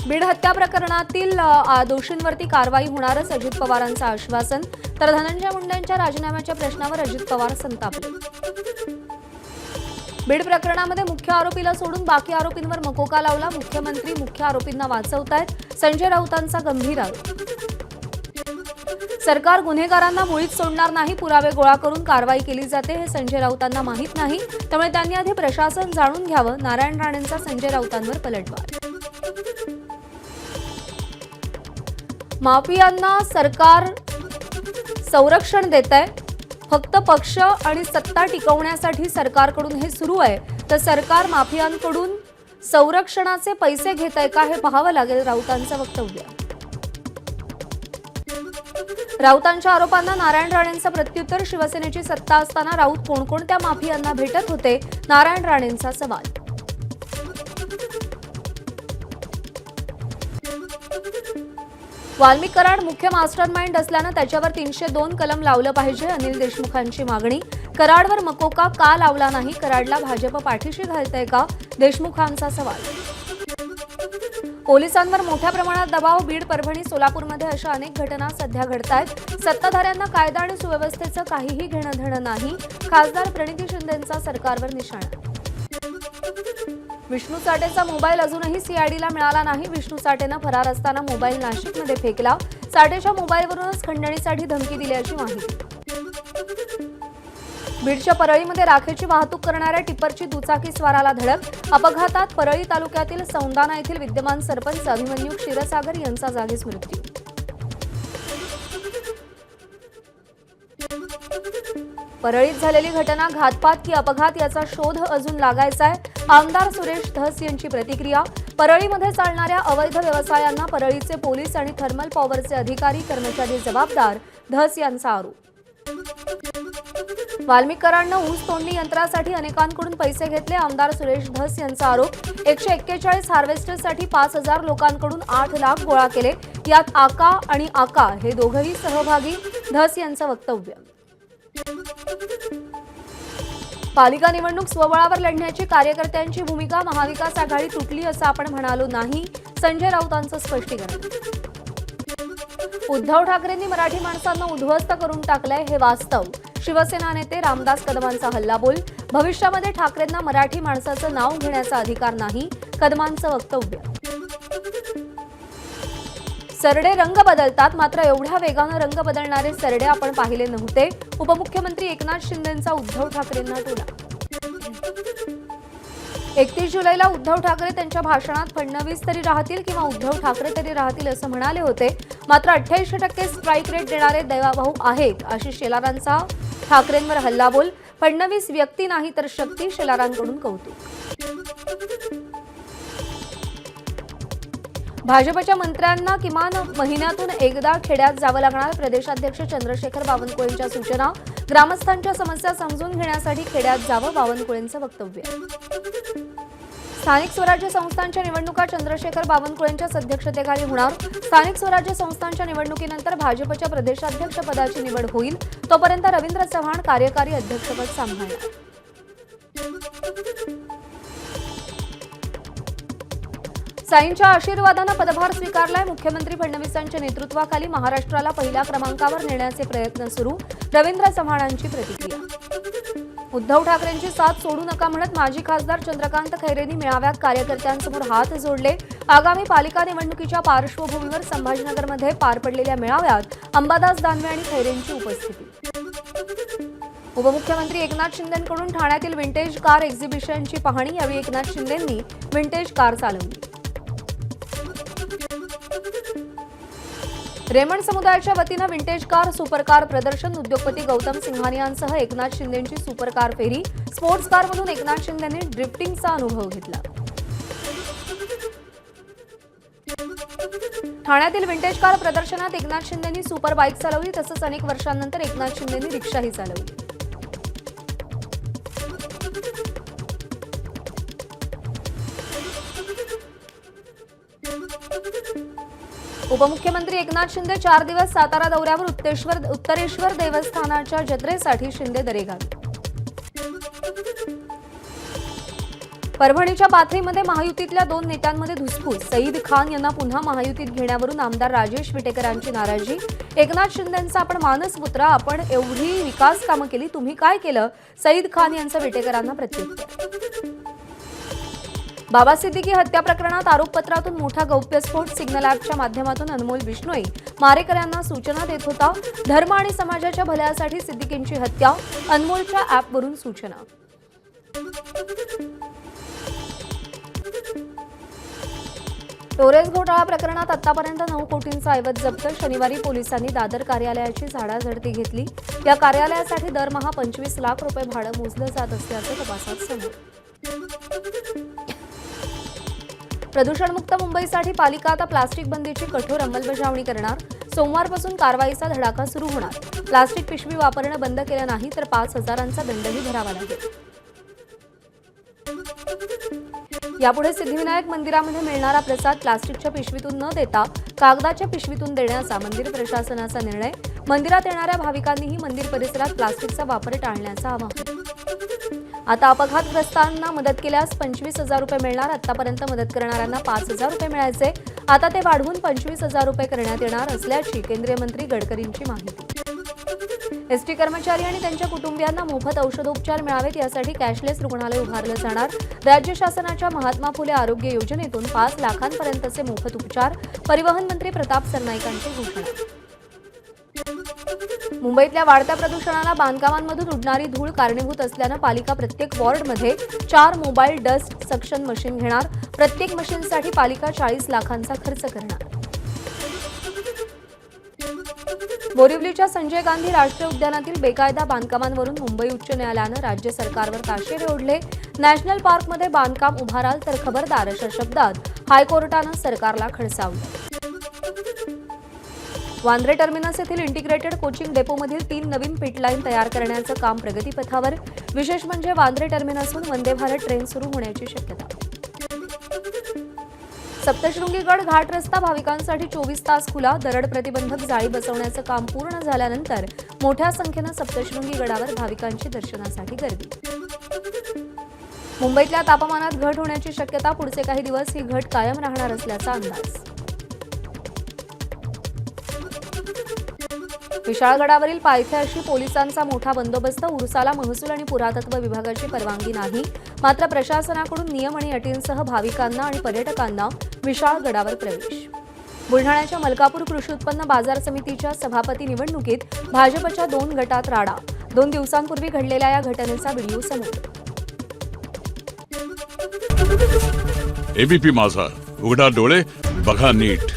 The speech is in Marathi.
बीड हत्या प्रकरणातील दोषींवरती कारवाई होणारच अजित पवारांचं आश्वासन, तर धनंजय मुंडेंच्या राजीनाम्याच्या प्रश्नावर अजित पवार संतापले। बीड प्रकरणामध्ये मुख्य आरोपीला सोडून बाकी आरोपींवर मकोका लावला, मुख्यमंत्री मुख्य आरोपींना वाचवतायत, संजय राऊतांचा गंभीर आरोप। सरकार गुन्हेगारांना मुळीच सोडणार नाही, पुरावे गोळा करून कारवाई केली जाते हे संजय राऊतांना माहीत नाही, त्यामुळे त्यांनी आधी प्रशासन जाणून घ्यावं, नारायण राणेंचा संजय राऊतांवर पलटवार। माफियांना सरकार संरक्षण देतंय, फक्त पक्ष आणि सत्ता टिकवण्यासाठी सरकारकडून हे सुरू आहे, तर सरकार माफियांकडून संरक्षणाचे पैसे घेतंय का हे पाहावं लागेल, राऊतांचं वक्तव्य। राऊतांच्या आरोपांना नारायण राणेंचं प्रत्युत्तर, शिवसेनेची सत्ता असताना राऊत कोणकोणत्या माफियांना भेटत होते, नारायण राणेंचा सवाल। वाल्मिक कराड मुख्य मास्टरमाइंड असल्यानं त्याच्यावर 302 कलम लावलं पाहिजे, अनिल देशमुखांची मागणी। कराडवर मकोका का लावला नाही, कराडला भाजप पाठीशी घालतंय का, देशमुखांचा सवाल। पोलिसांवर मोठ्या प्रमाणात दबाव, बीड, परभणी, सोलापूरमध्ये अशा अनेक घटना सध्या घडतायत, सत्ताधाऱ्यांना कायदा आणि सुव्यवस्थेचं काहीही घेणं देणं नाही, खासदार प्रणिती शिंदेंचा सरकारवर निशाणा। विष्णू चाटेचा मोबाईल अजूनही सीआयडीला मिळाला नाही, विष्णू चाटेनं फरार असताना मोबाईल नाशिकमध्ये फेकला, चाटेच्या मोबाईलवरूनच खंडणीसाठी धमकी दिल्याची माहिती। बीडच्या परळीमध्ये राखेची वाहतूक करणाऱ्या टिप्परची दुचाकी स्वाराला धडक, अपघातात परळी तालुक्यातील सौंदाना येथील विद्यमान सरपंच अभिमन्यू क्षीरसागर यांचा जागीच मृत्यू। परळीत झालेली घटना घातपात की अपघात याचा शोध अजून लागायचाय, आमदार सुरेश धस यांची प्रतिक्रिया। परळीमध्ये चालणाऱ्या अवैध व्यवसायांना परळीचे पोलीस आणि थर्मल पॉवरचे अधिकारी कर्मचारी जबाबदार, धस यांचा आरोप। वाल्मिक कराडनं ऊस तोडणी यंत्रासाठी अनेकांकडून पैसे घेतले, आमदार सुरेश धस यांचा आरोप। 141 हार्वेस्टरसाठी 5000 लोकांकडून 8 लाख गोळा केले, यात आका आणि आका हे दोघंही सहभागी, धस यांचं वक्तव्य। पालिका निवडणूक स्वबळावर लढण्याची कार्यकर्त्यांची भूमिका, महाविकास आघाडी तुटली असं आपण म्हणालो नाही, संजय राऊतांचं स्पष्टीकरण। उद्धव ठाकरेंनी मराठी माणसांना उद्ध्वस्त करून टाकलंय हे वास्तव, शिवसेना नेते रामदास कदमांचा हल्लाबोल, भविष्यामध्ये ठाकरेंना मराठी माणसाचं नाव घेण्याचा अधिकार नाही, कदमांचं वक्तव्य। सरडे रंग बदलतात, मात्र एवढ्या वेगानं रंग बदलणारे सरडे आपण पाहिले नव्हते, उपमुख्यमंत्री एकनाथ शिंदेंचा उद्धव ठाकरेंना टोला। 31 जुलैला उद्धव ठाकरे त्यांच्या भाषणात फडणवीस तरी राहतील किंवा उद्धव ठाकरे तरी राहतील असं म्हणाले होते, मात्र 88% स्ट्राईक रेट देणारे देवाभाऊ आहेत, आशिष शेलारांचा ठाकरेंवर हल्लाबोल, फडणवीस व्यक्ती नाही तर शक्ती, शेलारांकडून कौतुक। भाजपच्या मंत्र्यांना किमान महिन्यातून एकदा खेड्यात जावं लागणार, प्रदेशाध्यक्ष चंद्रशेखर बावनकुळेंच्या सूचना, ग्रामस्थांच्या समस्या समजून घेण्यासाठी खेड्यात जावं, बावनकुळेंचं वक्तव्य। स्थानिक स्वराज्य संस्थांच्या निवडणुका चंद्रशेखर बावनकुळेंच्या अध्यक्षतेखाली होणार, स्थानिक स्वराज्य संस्थांच्या निवडणुकीनंतर भाजपच्या प्रदेशाध्यक्ष पदाची निवड होईल, तोपर्यंत रवींद्र चव्हाण कार्यकारी अध्यक्षपद सांभाळणार। साईंच्या आशीर्वादानं पदभार स्वीकारलाय, मुख्यमंत्री फडणवीसांच्या नेतृत्वाखाली महाराष्ट्राला पहिल्या क्रमांकावर नेण्याचे प्रयत्न सुरू, रवींद्र चव्हाणांची प्रतिक्रिया। उद्धव ठाकरेंची साथ सोडू नका म्हणत माजी खासदार चंद्रकांत खैरेंनी मेळाव्यात कार्यकर्त्यांसमोर हात जोडले, आगामी पालिका निवडणुकीच्या पार्श्वभूमीवर संभाजीनगरमध्ये पार पडलेल्या मेळाव्यात अंबादास दानवे आणि खैरेंची उपस्थिती। उपमुख्यमंत्री एकनाथ शिंदेंकडून ठाण्यातील विंटेज कार एक्झिबिशनची पाहणी, यावेळी एकनाथ शिंदेंनी विंटेज कार चालवली। रेमंड समुदायाच्या वतीनं विंटेज कार सुपरकार प्रदर्शन, उद्योगपती गौतम सिंघानियांसह एकनाथ शिंदेंची सुपरकार फेरी, स्पोर्ट्स कारमधून एकनाथ शिंदेंनी ड्रिफ्टिंगचा अनुभव घेतला। ठाण्यातील विंटेज कार प्रदर्शनात एकनाथ शिंदेंनी सुपर बाईक चालवली, तसंच अनेक वर्षांनंतर एकनाथ शिंदेंनी रिक्षाही चालवली। उपमुख्यमंत्री एकनाथ शिंदे 4 दिवस सातारा दौऱ्यावर, उत्तरेश्वर देवस्थानाच्या जत्रेसाठी शिंदे दरेगावी। परभणीच्या पाथरीमध्ये महायुतीतल्या 2 नेत्यांमध्ये धुसफूस. सईद खान यांना पुन्हा महायुतीत घेण्यावरून आमदार राजेश विटेकरांची नाराजी. एकनाथ शिंदेंचा आपण मानसपुत्र, आपण एवढी विकास कामं केली, तुम्ही काय केलं? सईद खान यांचं विटेकरांना प्रत्युत्तर. बाबा सिद्दीकी हत्या प्रकरणात आरोपपत्रातून मोठा गौप्यस्फोट. सिग्नल ॲपच्या माध्यमातून अनमोल बिश्नोई मारेकऱ्यांना सूचना देत होता. धर्म आणि समाजाच्या भल्यासाठी सिद्दीकींची हत्या. अनमोलच्या ॲपवरून सूचना. टोरेस घोटाळा प्रकरणात आतापर्यंत 9 कोटींचा ऐवज जप्त. शनिवारी पोलिसांनी दादर कार्यालयाची झाडाझडती घेतली. या कार्यालयासाठी दरमहा 25 लाख रुपये भाडं मोजलं जात असल्याचं तपासात समोर. प्रदूषणमुक्त मुंबईसाठी पालिका आता प्लास्टिक बंदीची कठोर अंमलबजावणी करणार. सोमवारपासून कारवाईचा धडाका सुरू होणार. प्लास्टिक पिशवी वापरणं बंद केलं नाही तर 5,000चा दंडही भरावा लागेल. यापुढे सिद्धिविनायक मंदिरामध्ये मिळणारा प्रसाद प्लास्टिकच्या पिशवीतून न देता कागदाच्या पिशवीतून देण्याचा मंदिर प्रशासनाचा निर्णय. मंदिरात येणाऱ्या भाविकांनीही मंदिर परिसरात प्लास्टिकचा वापर टाळण्याचं आवाहन. आता अपघातग्रस्तांना मदत केल्यास 25,000 रुपये मिळणार. आतापर्यंत मदत करणाऱ्यांना 5,000 रुपये मिळायचे. आता ते वाढवून 25,000 रुपये करण्यात येणार असल्याची केंद्रीय मंत्री गडकरींची माहिती. एसटी कर्मचारी आणि त्यांच्या कुटुंबियांना मोफत औषधोपचार मिळावेत यासाठी कॅशलेस रुग्णालय उभारलं जाणार. राज्य शासनाच्या महात्मा फुले आरोग्य योजनेतून 5 लाखांपर्यंतचे मोफत उपचार. परिवहन मंत्री प्रताप सरनाईकांची घोषणा. मुंबईतल्या वाढत्या प्रदूषणाला बांधकामांमधून उडणारी धूळ कारणीभूत असल्यानं पालिका प्रत्येक वॉर्डमध्ये 4 मोबाईल डस्ट सक्शन मशीन घेणार. प्रत्येक मशीनसाठी पालिका 40 लाखांचा खर्च करणार. बोरिवलीच्या संजय गांधी राष्ट्रीय उद्यानातील बेकायदा बांधकामांवरून मुंबई उच्च न्यायालयानं राज्य सरकारवर ताशेरे ओढले. नॅशनल पार्कमध्ये बांधकाम उभाराल तर खबरदार अशा शब्दात हायकोर्टानं सरकारला खडसावलं. वांद्रे टर्मिनस येथील इंटिग्रेटेड कोचिंग डेपोमधील 3 नवीन पिटलाईन तयार करण्याचं काम प्रगतीपथावर. विशेष म्हणजे वांद्रे टर्मिनसहून वंदे भारत ट्रेन सुरू होण्याची शक्यता. सप्तशृंगीगड घाट रस्ता भाविकांसाठी 24 तास खुला. दरड प्रतिबंधक जाळी बसवण्याचं काम पूर्ण झाल्यानंतर मोठ्या संख्येनं सप्तशृंगी गडावर भाविकांची दर्शनासाठी गर्दी. मुंबईतल्या तापमानात घट होण्याची शक्यता. पुढचे काही दिवस ही घट कायम राहणार असल्याचा अंदाज. विशाळगडावरील पायथ्याशी पोलिसांचा मोठा बंदोबस्त. उरुसाला महसूल आणि पुरातत्व विभागाची परवानगी नाही. मात्र प्रशासनाकडून नियम आणि अटींसह भाविकांना आणि पर्यटकांना विशाळगडावर प्रवेश. बुलढाण्याच्या मलकापूर कृषी उत्पन्न बाजार समितीच्या सभापती निवडणुकीत भाजपच्या 2 गटात राडा. 2 दिवसांपूर्वी घडलेल्या या घटनेचा व्हिडिओ समोर. एबीपी माझा, उघडा डोळे बघा नीट.